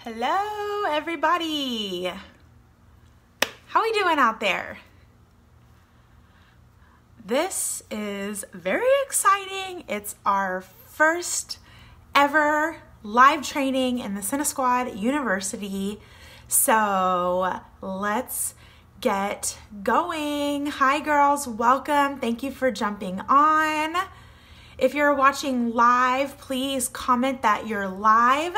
Hello, everybody. How we doing out there? This is very exciting. It's our first ever live training in the SeneSquad University. So let's get going. Hi girls, welcome. Thank you for jumping on. If you're watching live, please comment that you're live.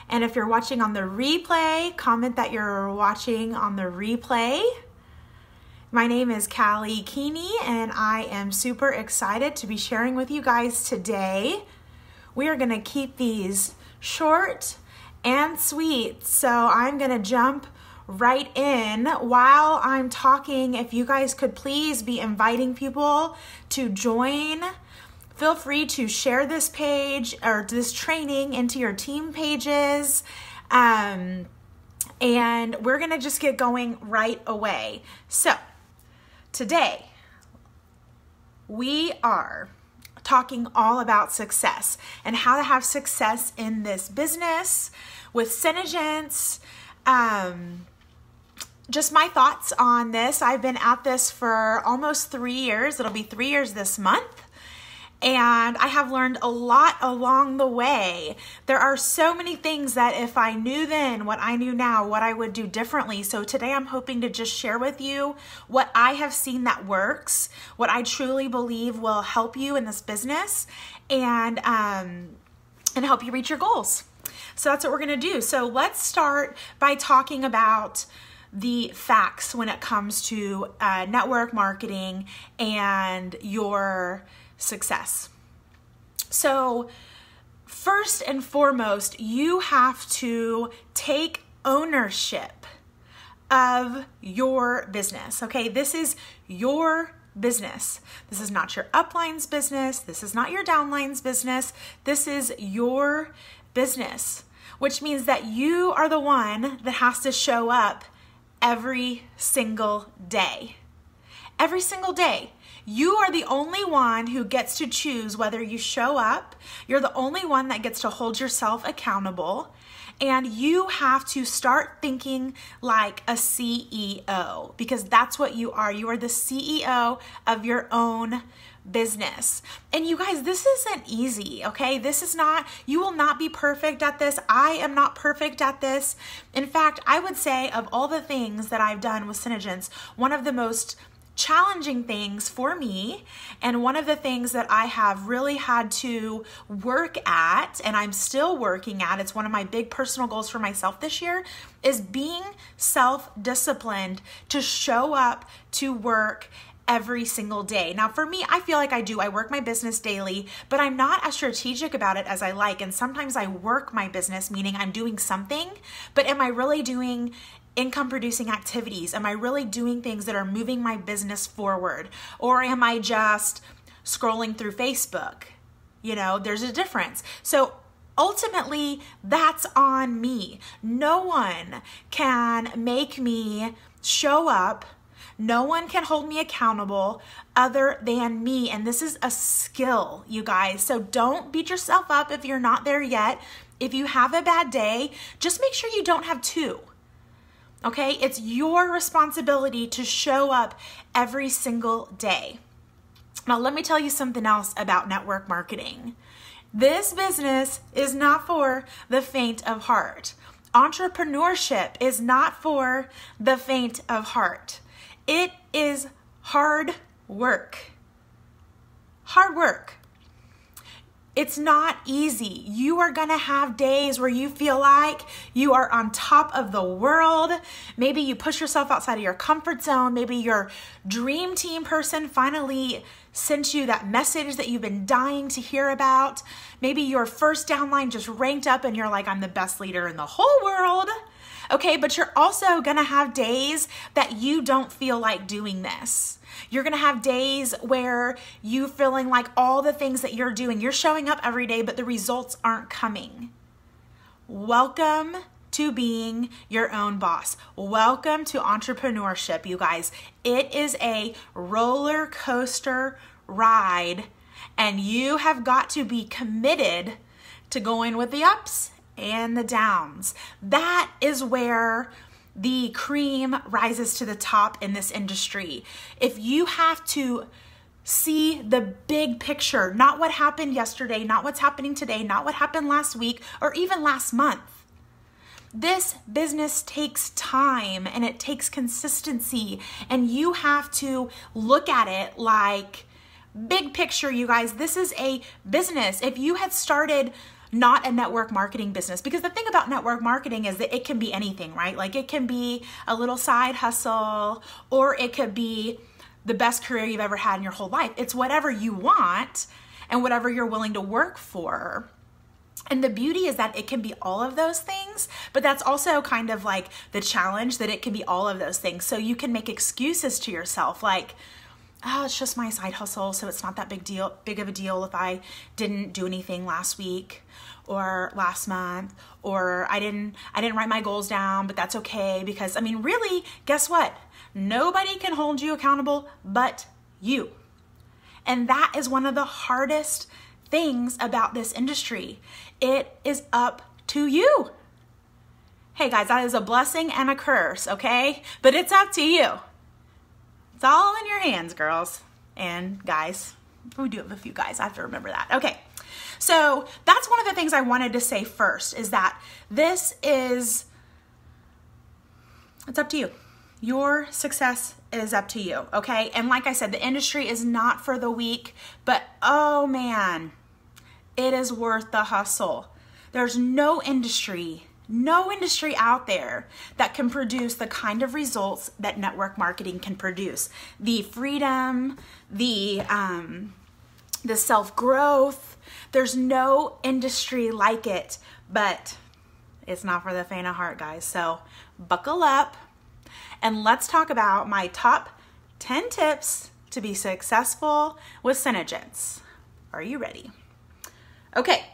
And if you're watching on the replay, comment that you're watching on the replay. My name is Callie Keeney, and I am super excited to be sharing with you guys today. We are gonna keep these short and sweet, so I'm gonna jump right in. While I'm talking, if you guys could please be inviting people to join. Feel free to share this page or this training into your team pages. And we're gonna just get going right away. So today we are talking all about success and how to have success in this business with SeneGence. Just my thoughts on this. I've been at this for almost 3 years. It'll be 3 years this month. And I have learned a lot along the way. There are so many things that if I knew then what I knew now, what I would do differently. So today I'm hoping to just share with you what I have seen that works, what I truly believe will help you in this business and help you reach your goals. So that's what we're gonna do. So let's start by talking about the facts when it comes to network marketing and your success. So first and foremost, you have to take ownership of your business. Okay, this is your business. This is not your upline's business. This is not your downline's business. This is your business, which means that you are the one that has to show up every single day. Every single day. You are the only one who gets to choose whether you show up. You're the only one that gets to hold yourself accountable. And you have to start thinking like a CEO, because that's what you are. You are the CEO of your own business. And you guys, this isn't easy, okay? This is not, you will not be perfect at this. I am not perfect at this. In fact, I would say of all the things that I've done with SeneGence, one of the most challenging things for me, and one of the things that I have really had to work at, and I'm still working at, it's one of my big personal goals for myself this year, is being self-disciplined to show up to work every single day. Now for me, I feel like I work my business daily, but I'm not as strategic about it as I like. And sometimes I work my business, meaning I'm doing something, but am I really doing income producing activities? Am I really doing things that are moving my business forward? Or am I just scrolling through Facebook? You know, there's a difference. So ultimately, that's on me. No one can make me show up. No one can hold me accountable other than me. And this is a skill, you guys. So don't beat yourself up if you're not there yet. If you have a bad day, just make sure you don't have two. Okay, it's your responsibility to show up every single day. Now, let me tell you something else about network marketing. This business is not for the faint of heart. Entrepreneurship is not for the faint of heart. It is hard work. Hard work. It's not easy. You are gonna have days where you feel like you are on top of the world. Maybe you push yourself outside of your comfort zone. Maybe your dream team person finally sent you that message that you've been dying to hear about. Maybe your first downline just ranked up and you're like, I'm the best leader in the whole world. Okay, but you're also gonna have days that you don't feel like doing this. You're gonna have days where you feeling like all the things that you're doing, you're showing up every day, but the results aren't coming. Welcome to being your own boss. Welcome to entrepreneurship, you guys. It is a roller coaster ride, and you have got to be committed to going with the ups and the downs. That is where the cream rises to the top in this industry. If you have to see the big picture, not what happened yesterday, not what's happening today, not what happened last week, or even last month. This business takes time and it takes consistency, and you have to look at it like big picture, you guys. This is a business. If you had started not a network marketing business, because the thing about network marketing is that it can be anything, right? Like it can be a little side hustle, or it could be the best career you've ever had in your whole life. It's whatever you want and whatever you're willing to work for. And the beauty is that it can be all of those things, but that's also kind of like the challenge, that it can be all of those things. So you can make excuses to yourself like, oh, it's just my side hustle, so it's not that big of a deal if I didn't do anything last week or last month, or I didn't write my goals down, but that's okay, because I mean, really, guess what? Nobody can hold you accountable but you. And that is one of the hardest things about this industry. It is up to you. Hey guys, that is a blessing and a curse, okay? But it's up to you. It's all in your hands, girls and guys. We do have a few guys, I have to remember that. Okay, so that's one of the things I wanted to say first, is that it's up to you. Your success is up to you, okay? And like I said, the industry is not for the weak, but oh man, it is worth the hustle. There's no industry out there that can produce the kind of results that network marketing can produce. The freedom, the self-growth, there's no industry like it, but it's not for the faint of heart, guys. So buckle up and let's talk about my top 10 tips to be successful with SeneGence. Are you ready? Okay,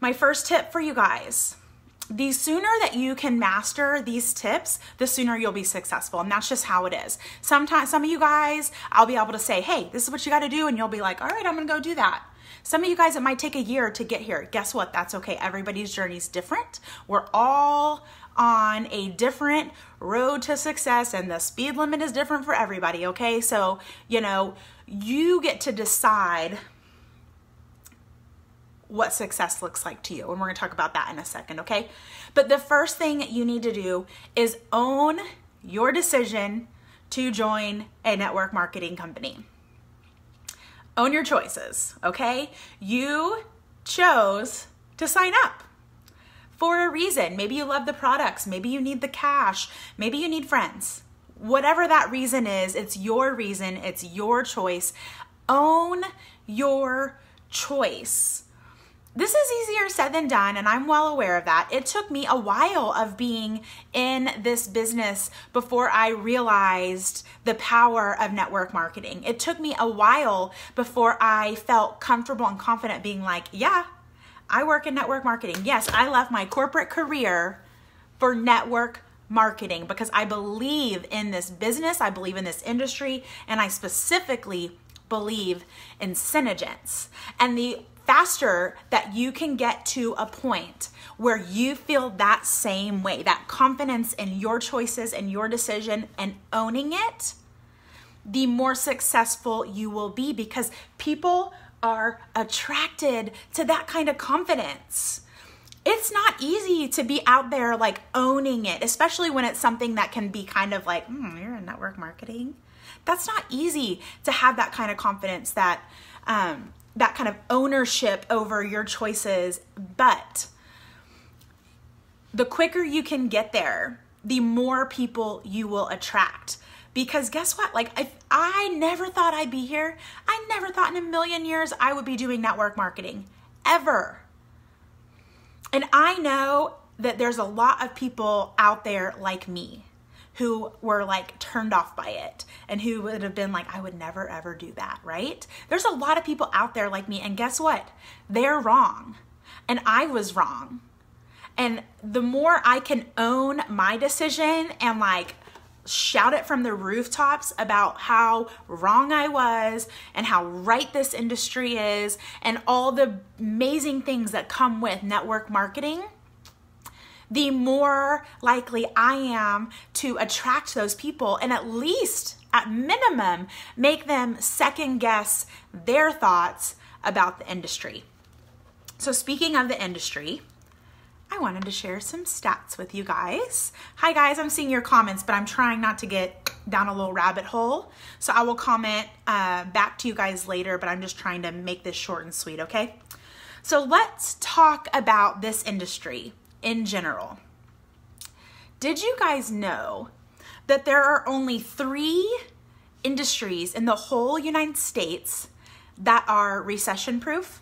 my first tip for you guys. The sooner that you can master these tips, the sooner you'll be successful. And that's just how it is. Sometimes, some of you guys, I'll be able to say, hey, this is what you got to do. And you'll be like, all right, I'm going to go do that. Some of you guys, it might take a year to get here. Guess what? That's okay. Everybody's journey is different. We're all on a different road to success, and the speed limit is different for everybody. Okay. So, you get to decide what success looks like to you. And we're going to talk about that in a second, okay? But the first thing you need to do is own your decision to join a network marketing company. Own your choices, okay? You chose to sign up for a reason. Maybe you love the products. Maybe you need the cash. Maybe you need friends. Whatever that reason is, it's your reason. It's your choice. Own your choice. This is easier said than done, and I'm well aware of that. It took me a while of being in this business before I realized the power of network marketing. It took me a while before I felt comfortable and confident being like, yeah, I work in network marketing. Yes, I left my corporate career for network marketing because I believe in this business, I believe in this industry, and I specifically believe in SeneGence. And the faster that you can get to a point where you feel that same way, that confidence in your choices and your decision and owning it, the more successful you will be, because people are attracted to that kind of confidence. It's not easy to be out there like owning it, especially when it's something that can be kind of like, you're in network marketing. That's not easy to have that kind of confidence, that kind of ownership over your choices. But the quicker you can get there, the more people you will attract. Because guess what? Like, if I never thought I'd be here. I never thought in a million years I would be doing network marketing, ever. And I know that there's a lot of people out there like me who were like turned off by it and who would have been like, I would never ever do that, right? There's a lot of people out there like me, and guess what? They're wrong and I was wrong. And the more I can own my decision and like shout it from the rooftops about how wrong I was and how right this industry is and all the amazing things that come with network marketing, the more likely I am to attract those people and at least, at minimum, make them second guess their thoughts about the industry. So speaking of the industry, I wanted to share some stats with you guys. Hi guys, I'm seeing your comments, but I'm trying not to get down a little rabbit hole. So I will comment back to you guys later, but I'm just trying to make this short and sweet, okay? So let's talk about this industry in general. Did you guys know that there are only 3 industries in the whole United States that are recession proof?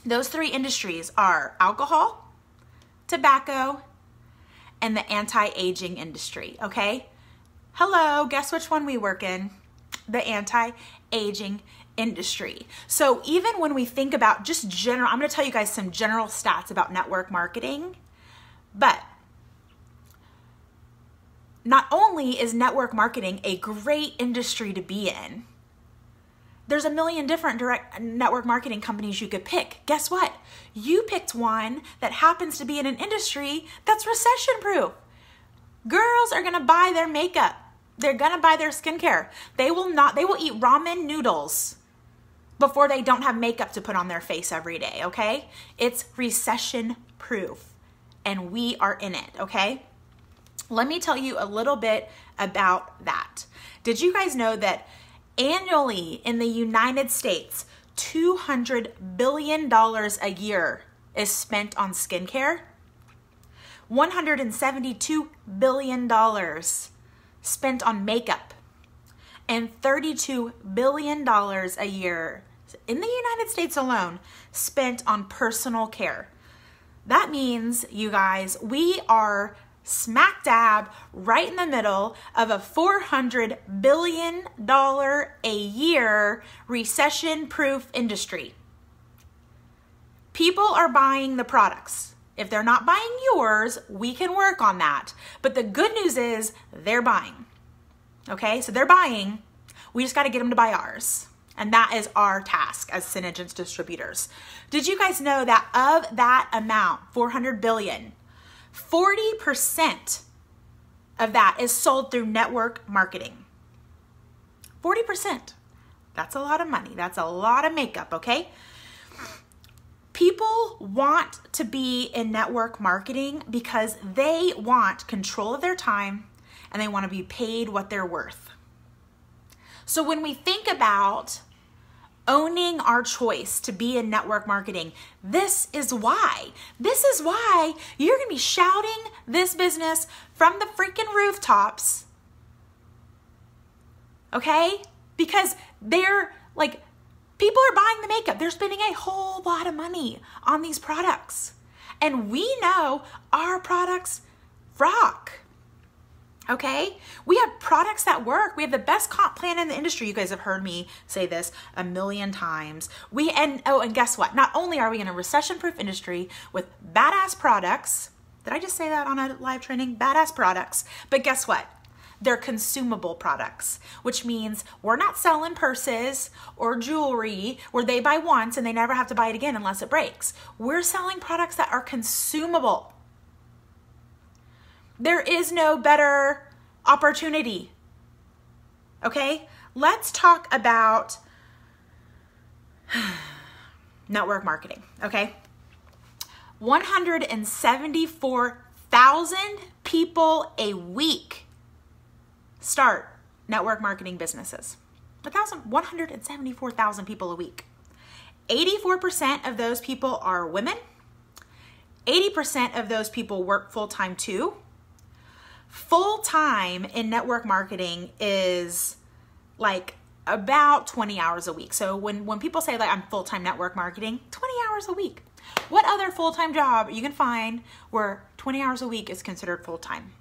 Those 3 industries are alcohol, tobacco, and the anti-aging industry, okay? Hello, guess which one we work in? The anti-aging industry. So even when we think about just general, I'm gonna tell you guys some general stats about network marketing, but not only is network marketing a great industry to be in, there's a million different direct network marketing companies you could pick. Guess what? You picked one that happens to be in an industry that's recession proof. Girls are gonna buy their makeup. They're gonna buy their skincare. They will eat ramen noodles before they don't have makeup to put on their face every day, okay? It's recession proof and we are in it, okay? Let me tell you a little bit about that. Did you guys know that annually in the United States, $200 billion a year is spent on skincare? $172 billion spent on makeup, and $32 billion a year in the United States alone spent on personal care. That means, you guys, we are smack dab right in the middle of a $400 billion a year recession-proof industry. People are buying the products. If they're not buying yours, we can work on that. But the good news is they're buying. Okay, so they're buying. We just got to get them to buy ours. And that is our task as SeneGence distributors. Did you guys know that of that amount, 400 billion, 40% of that is sold through network marketing? 40%. That's a lot of money. That's a lot of makeup, okay? People want to be in network marketing because they want control of their time and they want to be paid what they're worth. So when we think about owning our choice to be in network marketing, this is why. This is why you're going to be shouting this business from the freaking rooftops. Okay? Because they're like, people are buying the makeup. They're spending a whole lot of money on these products. And we know our products rock. Okay? We have products that work. We have the best comp plan in the industry. You guys have heard me say this a million times. And guess what? Not only are we in a recession-proof industry with badass products, did I just say that on a live training? Badass products. But guess what? They're consumable products, which means we're not selling purses or jewelry where they buy once and they never have to buy it again unless it breaks. We're selling products that are consumable. There is no better opportunity. Okay? Let's talk about network marketing, okay? 174,000 people a week start network marketing businesses. 174,000 people a week. 84% of those people are women. 80% of those people work full-time too. Full-time in network marketing is like about 20 hours a week. So when people say like I'm full-time network marketing, 20 hours a week. What other full-time job you can find where 20 hours a week is considered full-time?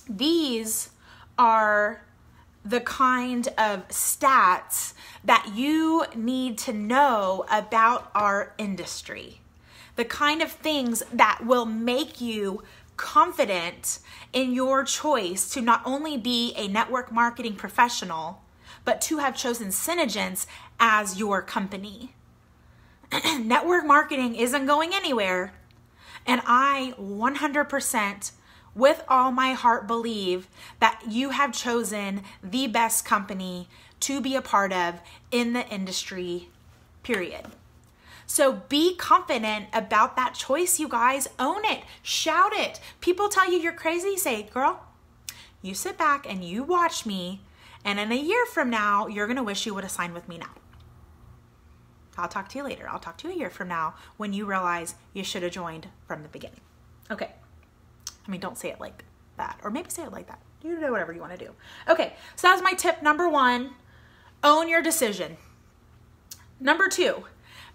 These are the kind of stats that you need to know about our industry. the kind of things that will make you confident in your choice to not only be a network marketing professional, but to have chosen SeneGence as your company. Network marketing isn't going anywhere. And I 100% with all my heart believe that you have chosen the best company to be a part of in the industry, period. So be confident about that choice, you guys. Own it. Shout it. People tell you you're crazy. Say, girl, you sit back and you watch me, and in a year from now, you're going to wish you would have signed with me now. I'll talk to you later. I'll talk to you a year from now when you realize you should have joined from the beginning. Okay. I mean, don't say it like that, or maybe say it like that. You do whatever you want to do. Okay. So that's my tip number 1. Own your decision. Number 2,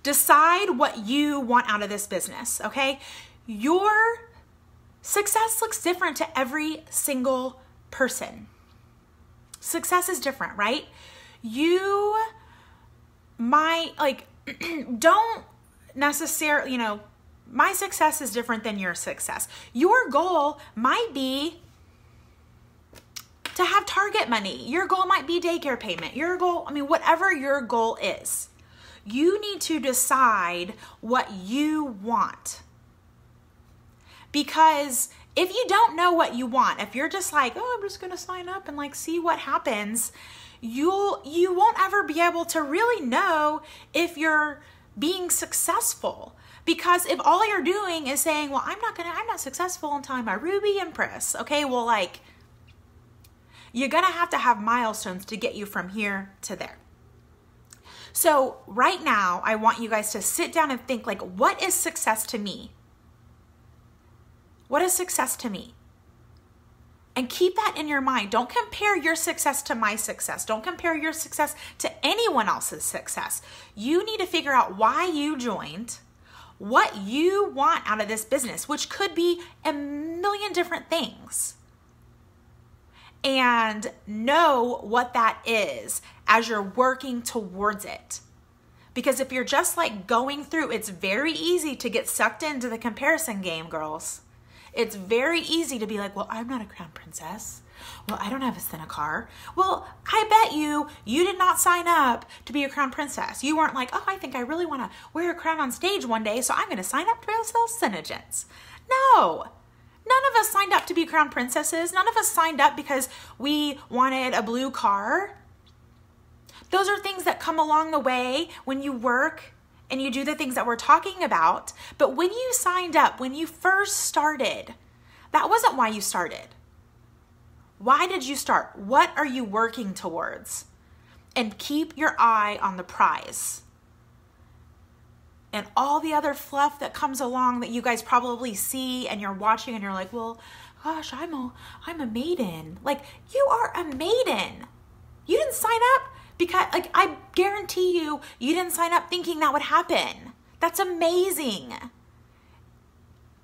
decide what you want out of this business. Okay. Your success looks different to every single person. Success is different, right? You might don't necessarily, my success is different than your success. Your goal might be to have Target money. Your goal might be daycare payment. Your goal, whatever your goal is, you need to decide what you want. Because if you don't know what you want, if you're just like, oh, I'm just going to sign up and see what happens, you won't ever be able to really know if you're being successful. Because if all you're doing is saying, well, I'm not successful until I'm a Ruby Empress. Okay, well, you're going to have milestones to get you from here to there. So right now, I want you guys to sit down and think, what is success to me? What is success to me? And keep that in your mind. Don't compare your success to my success. Don't compare your success to anyone else's success. You need to figure out why you joined, what you want out of this business, which could be a million different things. And know what that is as you're working towards it. Because if you're just going through, it's very easy to get sucked into the comparison game, girls. It's very easy to be like, well, I'm not a crown princess. Well, I don't have a SeneCar. Well, I bet you did not sign up to be a crown princess. You weren't like, oh, I think I really want to wear a crown on stage one day, so I'm going to sign up to be able to sell SeneGence. No. None of us signed up to be crown princesses. None of us signed up because we wanted a blue car. Those are things that come along the way when you work and you do the things that we're talking about. But when you signed up, when you first started, that wasn't why you started. Why did you start? What are you working towards? And keep your eye on the prize. And all the other fluff that comes along that you guys probably see and you're watching and you're like, well, gosh, I'm a maiden. You are a maiden. You didn't sign up because, I guarantee you didn't sign up thinking that would happen. That's amazing.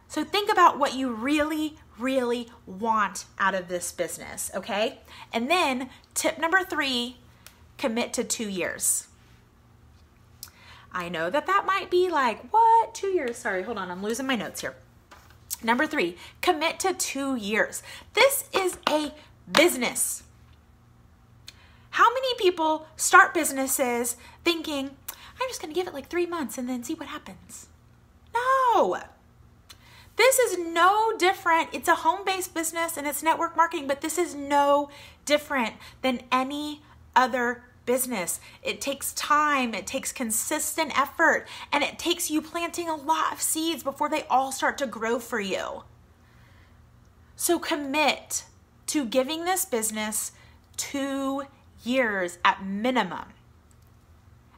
So think about what you really, really want out of this business, okay? And then tip number 3, commit to 2 years. I know that might be what? 2 years? Sorry, hold on. I'm losing my notes here. Number 3, commit to 2 years. This is a business. How many people start businesses thinking, I'm just going to give it 3 months and then see what happens? No. This is no different. It's a home-based business and it's network marketing, but this is no different than any other business. It takes time, it takes consistent effort, and it takes you planting a lot of seeds before they all start to grow for you. So commit to giving this business 2 years at minimum.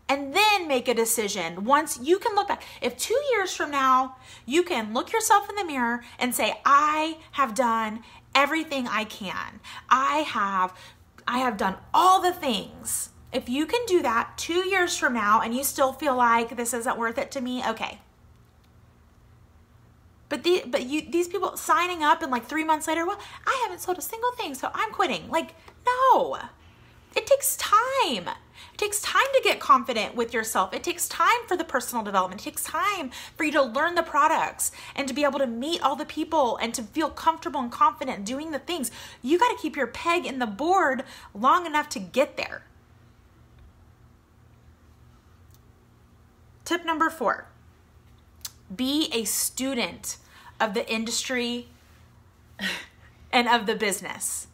And then make a decision. Once you can look back, if 2 years from now, you can look yourself in the mirror and say, I have done everything I can. I have done all the things. If you can do that 2 years from now and you still feel like this isn't worth it to me, okay. But these people signing up and 3 months later, well, I haven't sold a single thing, so I'm quitting. No. It takes time. It takes time to get confident with yourself. It takes time for the personal development. It takes time for you to learn the products and to be able to meet all the people and to feel comfortable and confident doing the things. You got to keep your peg in the board long enough to get there. Tip number 4, be a student of the industry and of the business.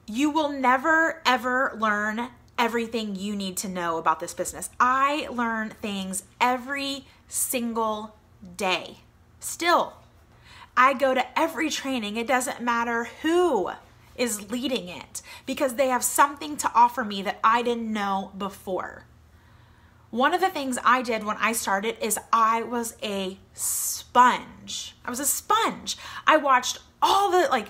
You will never, ever learn everything you need to know about this business. I learn things every single day. Still, I go to every training. It doesn't matter who is leading it because they have something to offer me that I didn't know before. One of the things I did when I started is I was a sponge. I was a sponge. I watched all the,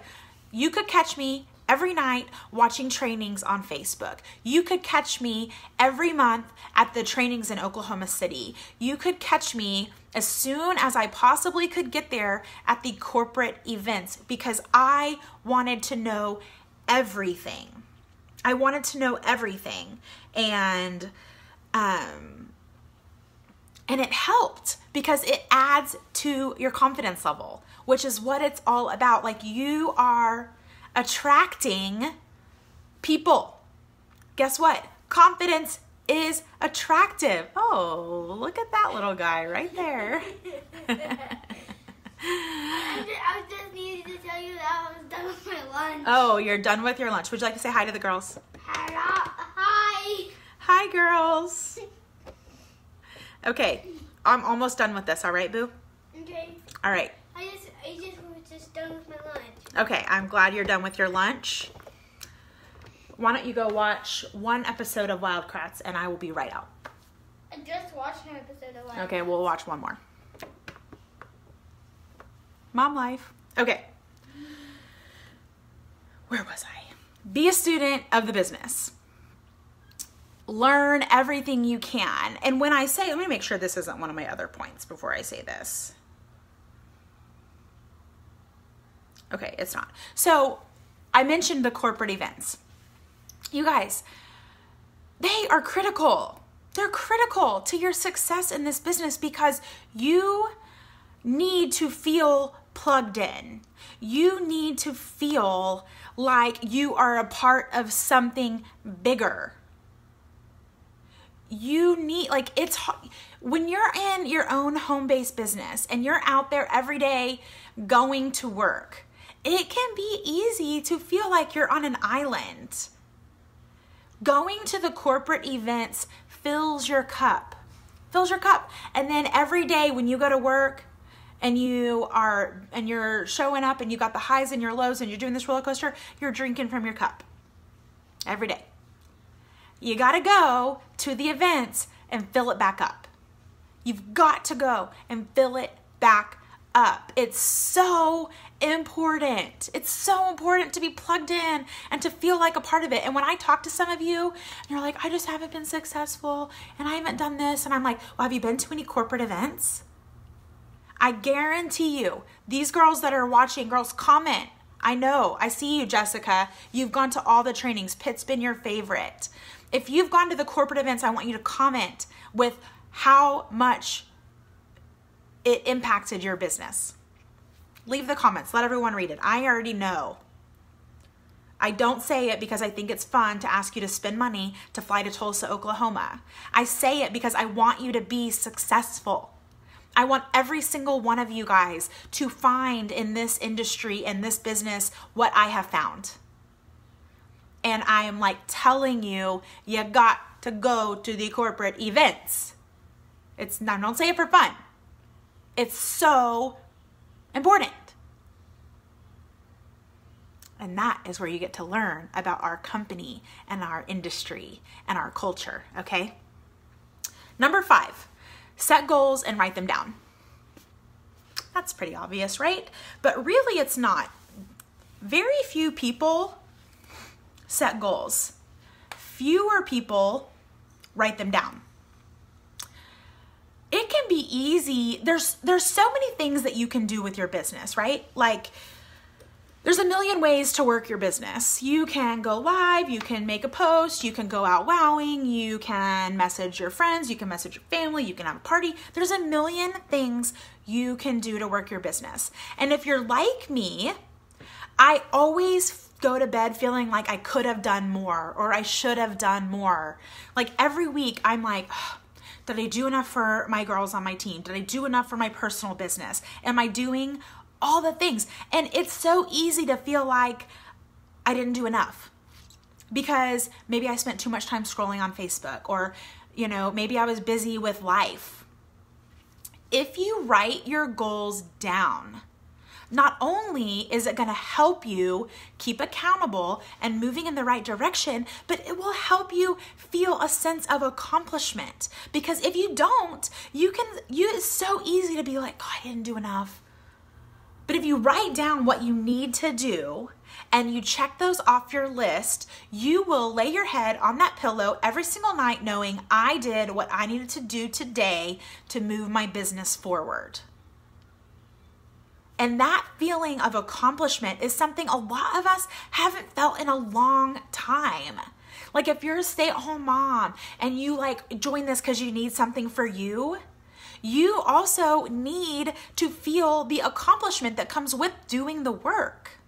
you could catch me every night watching trainings on Facebook. You could catch me every month at the trainings in Oklahoma City. You could catch me as soon as I possibly could get there at the corporate events because I wanted to know everything. I wanted to know everything. And it helped because it adds to your confidence level, which is what it's all about. Like, you are attracting people. Guess what? Confidence is attractive. Oh, look at that little guy right there. I just needed to tell you that I was done with my lunch. Oh, you're done with your lunch. Would you like to say hi to the girls? Hi. Hi, girls. Okay, I'm almost done with this. All right, Boo? Okay. All right. I just was done with my lunch. Okay, I'm glad you're done with your lunch. Why don't you go watch one episode of Wildcrats and I will be right out. I just watched an episode of Wildcrats. Okay, we'll watch one more. Mom life. Okay. Where was I? Be a student of the business. Learn everything you can. And when I say, let me make sure this isn't one of my other points before I say this. Okay, it's not. So I mentioned the corporate events. You guys, they are critical. They're critical to your success in this business because you need to feel plugged in. You need to feel like you are a part of something bigger. You need, it's when you're in your own home-based business and you're out there every day going to work, it can be easy to feel like you're on an island. Going to the corporate events fills your cup. And then every day when you go to work and you're showing up and you got the highs and your lows and you're doing this roller coaster, you're drinking from your cup every day. You got to go to the events and fill it back up. You've got to go and fill it back up. It's so important. It's so important to be plugged in and to feel like a part of it. And when I talk to some of you, and you're like, I just haven't been successful and I haven't done this. And I'm like, well, have you been to any corporate events? I guarantee you, these girls that are watching, girls, comment. I know, I see you, Jessica. You've gone to all the trainings. Pitt's been your favorite. If you've gone to the corporate events, I want you to comment with how much it impacted your business. Leave the comments. Let everyone read it. I already know. I don't say it because I think it's fun to ask you to spend money to fly to Tulsa, Oklahoma. I say it because I want you to be successful. I want every single one of you guys to find in this industry and this business what I have found. And I am telling you, you got to go to the corporate events. I don't say it for fun. It's so important. And that is where you get to learn about our company and our industry and our culture, okay? Number 5, set goals and write them down. That's pretty obvious, right? But really it's not. Very few people set goals. Fewer people write them down. It can be easy. There's so many things that you can do with your business, right? There's a million ways to work your business. You can go live, you can make a post, you can go out wowing, you can message your friends, you can message your family, you can have a party. There's a million things you can do to work your business. And if you're like me, I always go to bed feeling like I could have done more or I should have done more. Like every week I'm like, oh, did I do enough for my girls on my team? Did I do enough for my personal business? Am I doing all the things? And it's so easy to feel like I didn't do enough because maybe I spent too much time scrolling on Facebook, or, you know, maybe I was busy with life. If you write your goals down, not only is it going to help you keep accountable and moving in the right direction, but it will help you feel a sense of accomplishment. Because if you don't, it's so easy to be like, oh, I didn't do enough. But if you write down what you need to do and you check those off your list, you will lay your head on that pillow every single night knowing I did what I needed to do today to move my business forward. And that feeling of accomplishment is something a lot of us haven't felt in a long time. Like if you're a stay-at-home mom and you like join this because you need something for you, you also need to feel the accomplishment that comes with doing the work.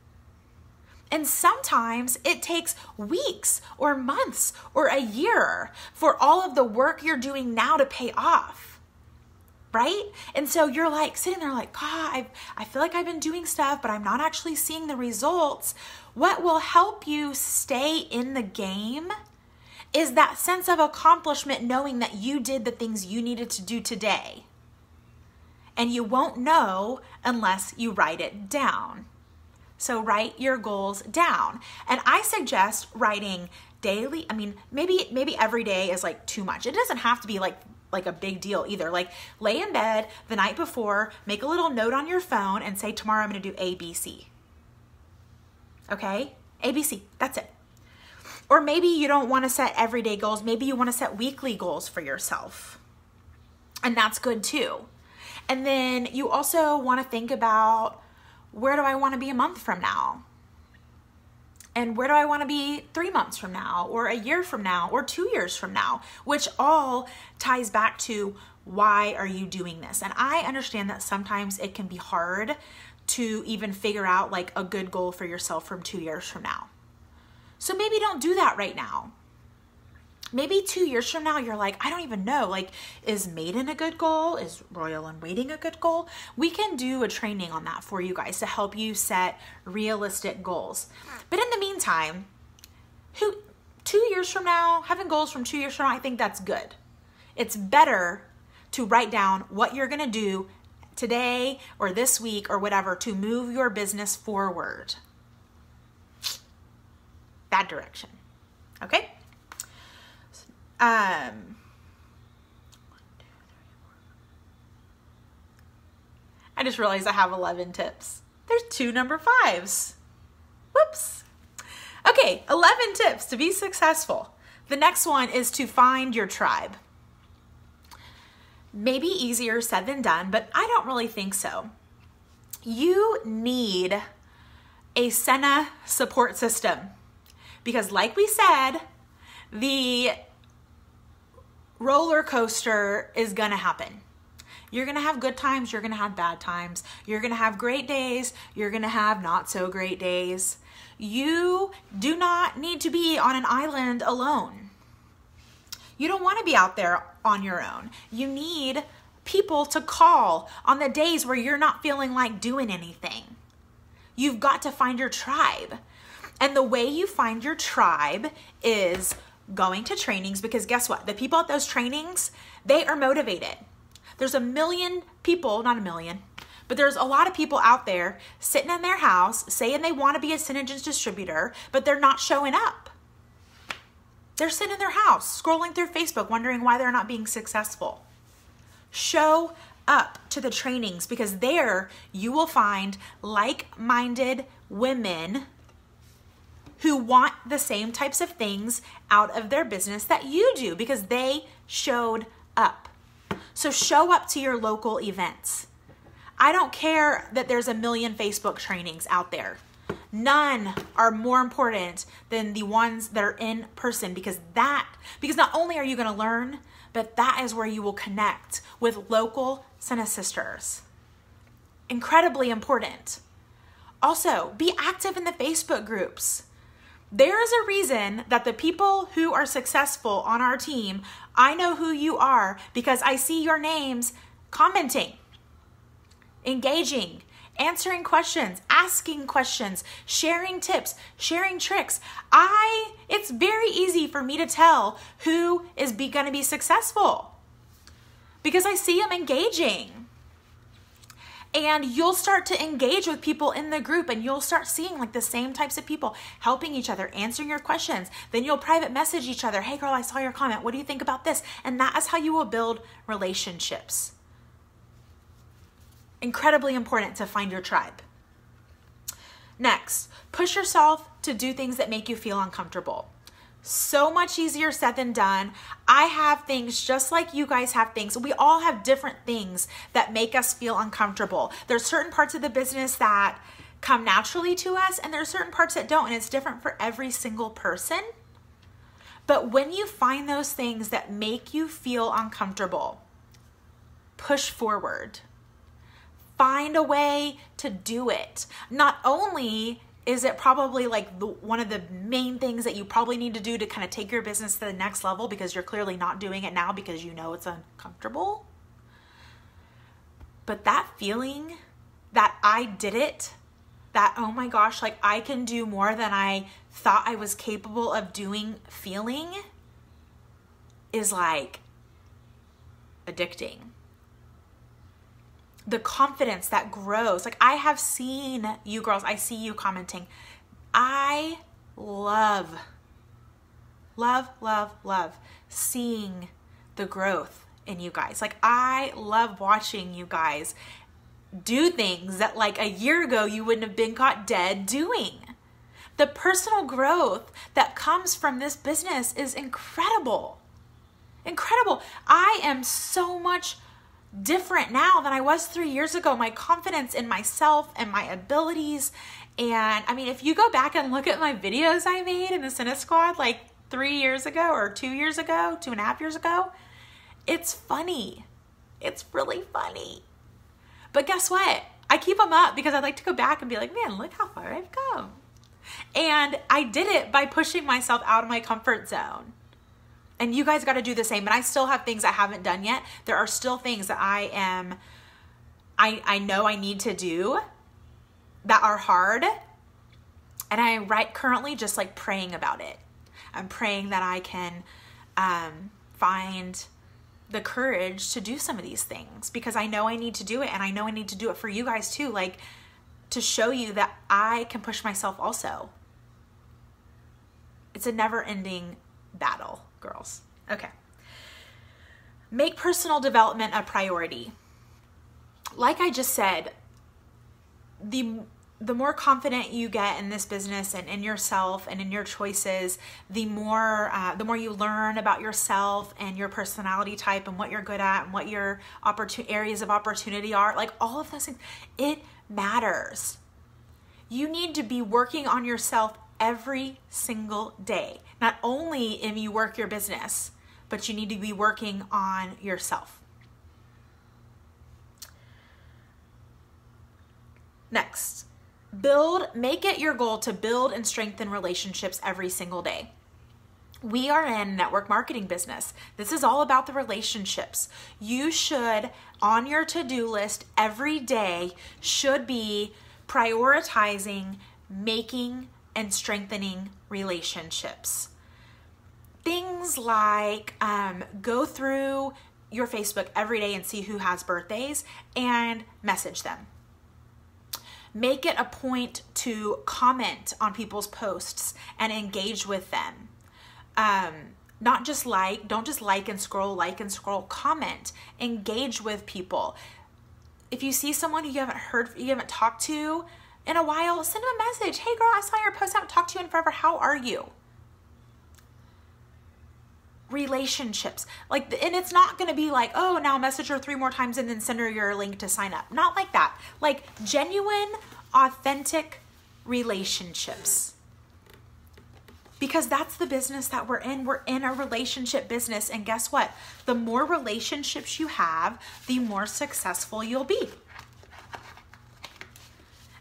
And sometimes it takes weeks or months or a year for all of the work you're doing now to pay off, right? And so you're like sitting there like, God, I feel like I've been doing stuff, but I'm not actually seeing the results. What will help you stay in the game is that sense of accomplishment, knowing that you did the things you needed to do today. And you won't know unless you write it down. So write your goals down. And I suggest writing daily. I mean, maybe every day is like too much. It doesn't have to be like a big deal either. Like lay in bed the night before, make a little note on your phone and say, tomorrow I'm going to do A, B, C. Okay? A, B, C. That's it. Or maybe you don't want to set everyday goals. Maybe you want to set weekly goals for yourself. And that's good too. And then you also want to think about, where do I want to be a month from now? And where do I want to be 3 months from now, or a year from now, or 2 years from now? Which all ties back to, why are you doing this? And I understand that sometimes it can be hard to even figure out like a good goal for yourself from 2 years from now. So maybe don't do that right now. Maybe 2 years from now, you're like, I don't even know, like, is Maiden a good goal? Is Royal and Waiting a good goal? We can do a training on that for you guys to help you set realistic goals. But in the meantime, 2 years from now, having goals from 2 years from now, I think that's good. It's better to write down what you're going to do today or this week or whatever to move your business forward. That direction. Okay? I just realized I have 11 tips. There's 2 number 5s. Whoops. Okay, 11 tips to be successful. The next one is to find your tribe. Maybe easier said than done, but I don't really think so. You need a Sena support system because, like we said, the roller coaster is gonna happen. You're gonna have good times, you're gonna have bad times, you're gonna have great days, you're gonna have not so great days. You do not need to be on an island alone. You don't wanna be out there on your own. You need people to call on the days where you're not feeling like doing anything. You've got to find your tribe. And the way you find your tribe is going to trainings, because guess what? The people at those trainings, they are motivated. There's a million people, not a million, but there's a lot of people out there sitting in their house saying they want to be a SeneGence distributor, but they're not showing up. They're sitting in their house, scrolling through Facebook, wondering why they're not being successful. Show up to the trainings, because there you will find like-minded women who want the same types of things out of their business that you do, because they showed up. So show up to your local events. I don't care that there's a million Facebook trainings out there. None are more important than the ones that are in person, because not only are you going to learn, but that is where you will connect with local SeneSisters. Incredibly important. Also, be active in the Facebook groups. There is a reason that the people who are successful on our team, I know who you are because I see your names commenting, engaging, answering questions, asking questions, sharing tips, sharing tricks. It's very easy for me to tell who is going to be successful because I see them engaging. And you'll start to engage with people in the group, and you'll start seeing like the same types of people helping each other, answering your questions. Then you'll private message each other. Hey girl, I saw your comment. What do you think about this? And that is how you will build relationships. Incredibly important to find your tribe. Next, push yourself to do things that make you feel uncomfortable. So much easier said than done. I have things just like you guys have things. We all have different things that make us feel uncomfortable. There's certain parts of the business that come naturally to us, and there's certain parts that don't, and it's different for every single person. But when you find those things that make you feel uncomfortable, push forward. Find a way to do it. Not only is it probably like one of the main things that you probably need to do to kind of take your business to the next level, because you're clearly not doing it now because you know it's uncomfortable. But that feeling that I did it, that, oh my gosh, like I can do more than I thought I was capable of doing, feeling is like addicting. The confidence that grows. Like I have seen you girls, I see you commenting. I love seeing the growth in you guys. Like I love watching you guys do things that like a year ago you wouldn't have been caught dead doing. The personal growth that comes from this business is incredible. Incredible. I am so much different now than I was 3 years ago. My confidence in myself and my abilities. And I mean, if you go back and look at my videos I made in the Sene Squad like 3 years ago or 2 years ago, 2.5 years ago, it's funny. It's really funny. But guess what? I keep them up because I like to go back and be like, man, look how far I've come. And I did it by pushing myself out of my comfort zone. And you guys got to do the same. And I still have things I haven't done yet. There are still things that I know I need to do that are hard. And I am currently just like praying about it. I'm praying that I can find the courage to do some of these things, because I know I need to do it, and I know I need to do it for you guys too, like to show you that I can push myself also. It's a never-ending battle, girls. Okay. Make personal development a priority. Like I just said, the more confident you get in this business and in yourself and in your choices, the more you learn about yourself and your personality type and what you're good at and what your areas of opportunity are, like all of those things, it matters. You need to be working on yourself every single day. Not only if you work your business, but you need to be working on yourself. Next. Make it your goal to build and strengthen relationships every single day. We are in network marketing business. This is all about the relationships. You should, on your to-do list every day, should be prioritizing making and strengthening relationships. Things like go through your Facebook every day and see who has birthdays and message them. Make it a point to comment on people's posts and engage with them. Don't just like and scroll, comment, engage with people. If you see someone who you haven't talked to in a while, send them a message. Hey girl, I saw your post, I haven't talked to you in forever. How are you? Relationships. And it's not going to be like, oh, now message her 3 more times and then send her your link to sign up. Not like that. Like genuine, authentic relationships. Because that's the business that we're in. We're in a relationship business. And guess what? The more relationships you have, the more successful you'll be.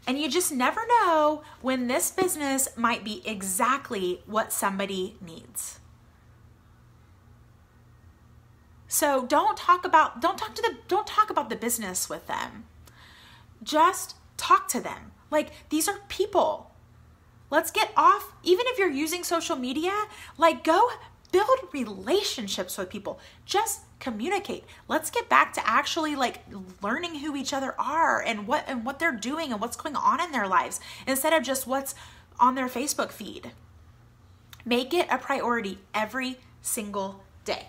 And you just never know when this business might be exactly what somebody needs. So don't talk about the business with them. Just talk to them. Like, these are people. Let's get off, even if you're using social media, like, go build relationships with people. Just communicate. Let's get back to actually like learning who each other are and what they're doing and what's going on in their lives instead of just what's on their Facebook feed. Make it a priority every single day.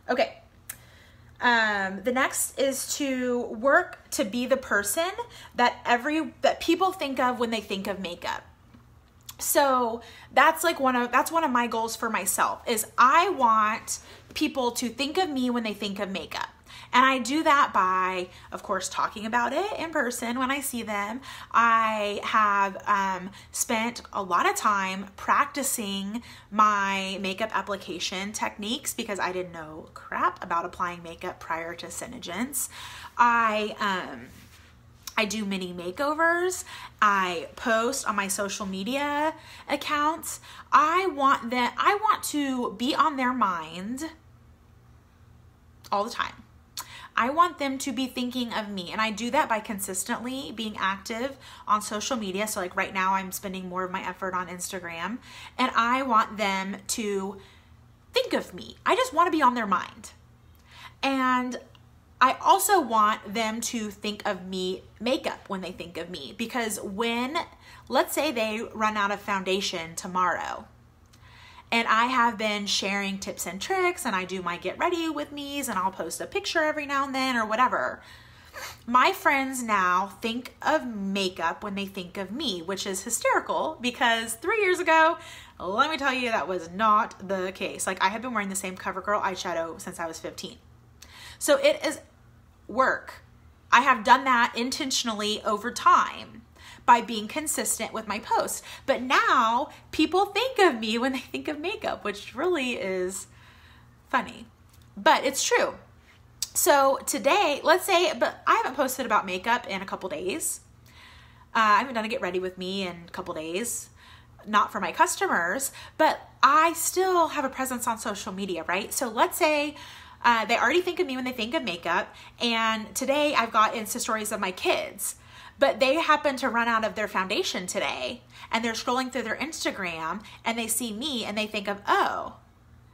Okay. The next is to work to be the person that people think of when they think of makeup. So that's one of my goals for myself is I want people to think of me when they think of makeup. And I do that by, of course, talking about it in person when I see them. I have spent a lot of time practicing my makeup application techniques because I didn't know crap about applying makeup prior to SeneGence. I do mini makeovers. I post on my social media accounts. I want to be on their mind all the time. I want them to be thinking of me. And I do that by consistently being active on social media. So like right now I'm spending more of my effort on Instagram and I want them to think of me. I just want to be on their mind. And I also want them to think of me makeup when they think of me, because let's say they run out of foundation tomorrow and I have been sharing tips and tricks and I do my get ready with me's and I'll post a picture every now and then or whatever. My friends now think of makeup when they think of me, which is hysterical because 3 years ago, let me tell you, that was not the case. Like I have been wearing the same CoverGirl eyeshadow since I was 15. So it is work. I have done that intentionally over time by being consistent with my posts. But now people think of me when they think of makeup, which really is funny, but it's true. So today, but I haven't posted about makeup in a couple days. I haven't done a get ready with me in a couple days, not for my customers, but I still have a presence on social media, right? So let's say they already think of me when they think of makeup. And today I've got Insta stories of my kids, but they happen to run out of their foundation today and they're scrolling through their Instagram and they see me and they think of, oh,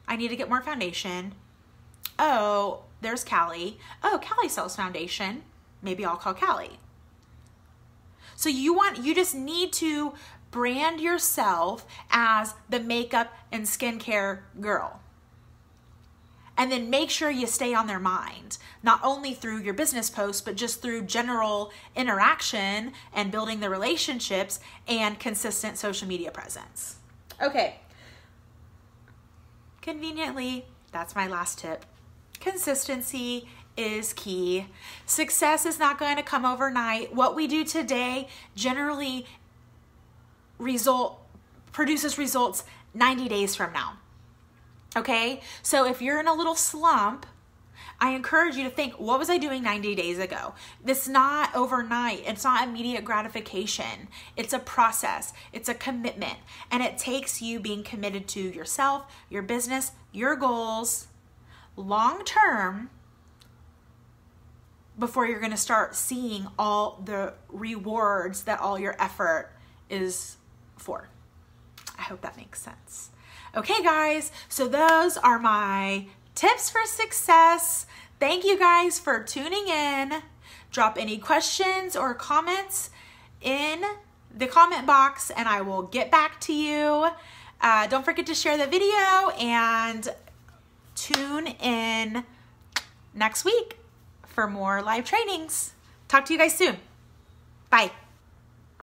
I need to get more foundation. Oh, there's Callie. Oh, Callie sells foundation. Maybe I'll call Callie. So you just need to brand yourself as the makeup and skincare girl. And then make sure you stay on their mind, not only through your business posts, but just through general interaction and building the relationships and consistent social media presence. Okay. Conveniently, that's my last tip. Consistency is key. Success is not going to come overnight. What we do today generally produces results 90 days from now. Okay, so if you're in a little slump, I encourage you to think, what was I doing 90 days ago? This is not overnight. It's not immediate gratification. It's a process. It's a commitment. And it takes you being committed to yourself, your business, your goals, long term, before you're going to start seeing all the rewards that all your effort is for. I hope that makes sense. Okay, guys, so those are my tips for success. Thank you guys for tuning in. Drop any questions or comments in the comment box and I will get back to you. Don't forget to share the video and tune in next week for more live trainings. Talk to you guys soon. Bye.